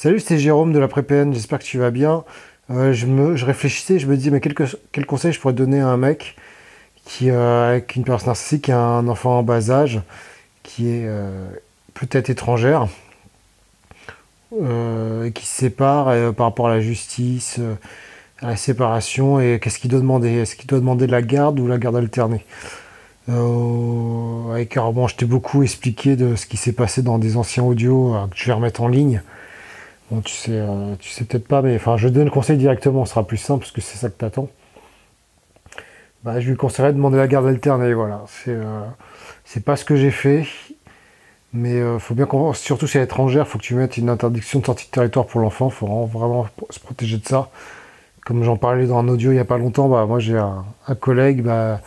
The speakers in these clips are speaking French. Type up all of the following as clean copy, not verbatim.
Salut, c'est Jérôme de la PrépN, j'espère que tu vas bien. Je réfléchissais, je me dis, mais quel conseil je pourrais donner à un mec avec une personne narcissique, qui a un enfant en bas âge, qui est peut-être étrangère, et qui se sépare par rapport à la justice, à la séparation, et qu'est-ce qu'il doit demander? Est-ce qu'il doit demander la garde ou la garde alternée? Alors bon, je t'ai beaucoup expliqué de ce qui s'est passé dans des anciens audios que je vais remettre en ligne. Bon, tu sais peut-être pas, mais enfin, je te donne le conseil directement, ce sera plus simple parce que c'est ça que t'attends. Bah, je lui conseillerais de demander la garde alternée, voilà. C'est pas ce que j'ai fait, mais faut bien comprendre, surtout si elle est étrangère, faut que tu mettes une interdiction de sortie de territoire pour l'enfant, faut vraiment se protéger de ça. Comme j'en parlais dans un audio il y a pas longtemps, bah, moi j'ai un collègue, bah,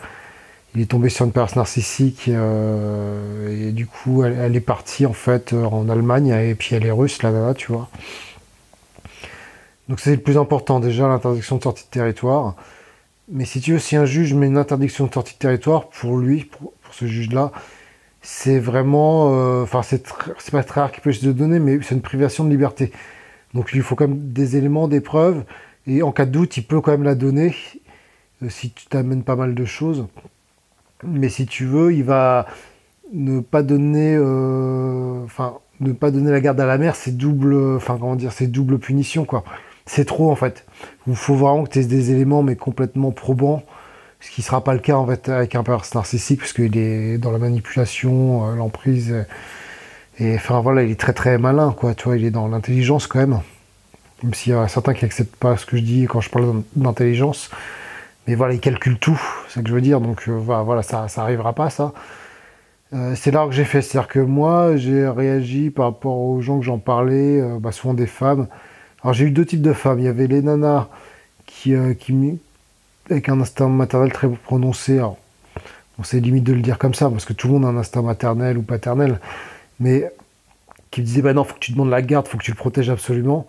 il est tombé sur une personne narcissique et du coup elle est partie en fait en Allemagne et puis elle est russe, la nana, tu vois. Donc c'est le plus important, déjà l'interdiction de sortie de territoire. Mais si tu veux, si un juge met une interdiction de sortie de territoire, pour lui, pour ce juge-là, c'est vraiment... Enfin, c'est pas très rare qu'il puisse se donner, mais c'est une privation de liberté. Donc il lui faut quand même des éléments, des preuves, et en cas de doute, il peut quand même la donner, si tu t'amènes pas mal de choses. Mais si tu veux, il va ne pas donner... Enfin, ne pas donner la garde à la mère, c'est double... Enfin, comment dire, c'est double punition, quoi. C'est trop, en fait. Il faut vraiment que tu aies des éléments, mais complètement probants, ce qui ne sera pas le cas, en fait, avec un père narcissique, parce qu'il est dans la manipulation, l'emprise, et enfin, voilà, il est très, très malin, quoi, tu vois, il est dans l'intelligence, quand même. Même s'il y a certains qui n'acceptent pas ce que je dis quand je parle d'intelligence. Mais voilà, il calcule tout, c'est ça que je veux dire, donc voilà, ça arrivera pas, ça. C'est là que j'ai fait, c'est-à-dire que moi, j'ai réagi par rapport aux gens que j'en parlais, bah, souvent des femmes. Alors j'ai eu deux types de femmes. Il y avait les nanas qui avec un instinct maternel très prononcé. Alors, bon, c'est limite de le dire comme ça, parce que tout le monde a un instinct maternel ou paternel, mais qui me disaient, bah non, faut que tu demandes la garde, faut que tu le protèges absolument.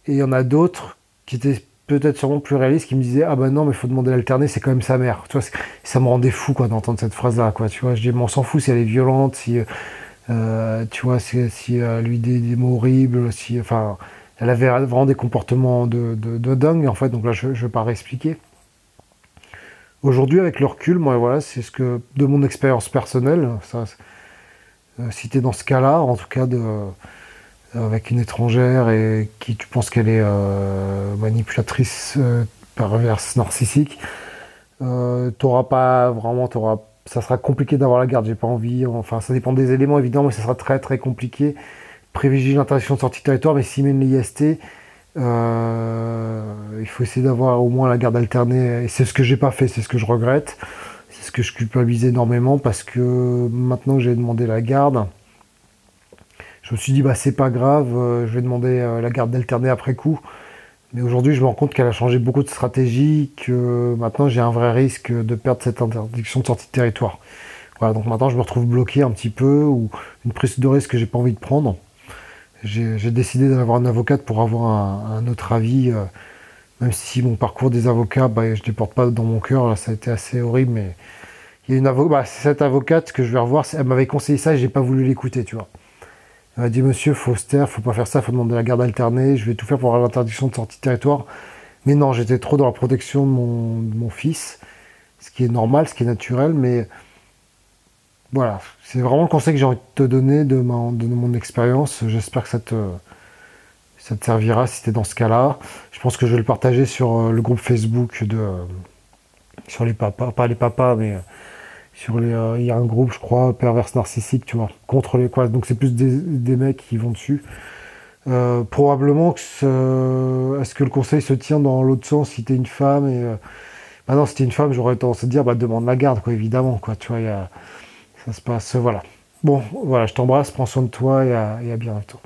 Et il y en a d'autres qui étaient peut-être sûrement plus réalistes, qui me disaient, ah bah non, mais il faut demander l'alterner, c'est quand même sa mère. Tu vois, ça me rendait fou, quoi, d'entendre cette phrase-là, quoi. Tu vois, je dis, mais on s'en fout si elle est violente, si, tu vois, si elle lui dit des mots horribles, si, enfin, elle avait vraiment des comportements de dingue, en fait, donc là, je ne vais pas réexpliquer. Aujourd'hui, avec le recul, moi, voilà, c'est ce que, de mon expérience personnelle, ça, si tu es dans ce cas-là, en tout cas, avec une étrangère et qui tu penses qu'elle est manipulatrice, perverse, narcissique, t'auras pas vraiment, ça sera compliqué d'avoir la garde, j'ai pas envie, enfin, ça dépend des éléments, évidemment, mais ça sera très, très compliqué. Privilégie l'interdiction de sortie de territoire, mais s'il met une l'IST, il faut essayer d'avoir au moins la garde alternée. Et c'est ce que j'ai pas fait, c'est ce que je regrette. C'est ce que je culpabilise énormément parce que maintenant que j'ai demandé la garde, je me suis dit bah c'est pas grave, je vais demander la garde alternée après coup. Mais aujourd'hui, je me rends compte qu'elle a changé beaucoup de stratégie, que maintenant j'ai un vrai risque de perdre cette interdiction de sortie de territoire. Voilà, donc maintenant je me retrouve bloqué un petit peu, ou une prise de risque que j'ai pas envie de prendre. J'ai décidé d'avoir une avocate pour avoir un autre avis, même si mon parcours des avocats, bah, je ne les porte pas dans mon cœur, là, ça a été assez horrible, mais il y a bah, c'est cette avocate que je vais revoir, elle m'avait conseillé ça et j'ai pas voulu l'écouter, tu vois. Elle m'a dit, monsieur, faut se taire, faut pas faire ça, faut demander la garde alternée, je vais tout faire pour avoir l'interdiction de sortie de territoire. Mais non, j'étais trop dans la protection de mon fils, ce qui est normal, ce qui est naturel, mais voilà, c'est vraiment le conseil que j'ai envie de te donner de mon expérience. J'espère que ça te servira si tu es dans ce cas-là. Je pense que je vais le partager sur le groupe Facebook sur les papas, pas les papas, mais sur il y a un groupe, je crois, perverse narcissique, tu vois, contre les quoi. Donc c'est plus des mecs qui vont dessus. Probablement que est-ce que le conseil se tient dans l'autre sens si t'es une femme et bah non, si t'es une femme, j'aurais tendance à te dire bah demande la garde, quoi, évidemment, quoi. Tu vois, ça se passe, voilà. Bon, voilà, je t'embrasse, prends soin de toi et à bientôt.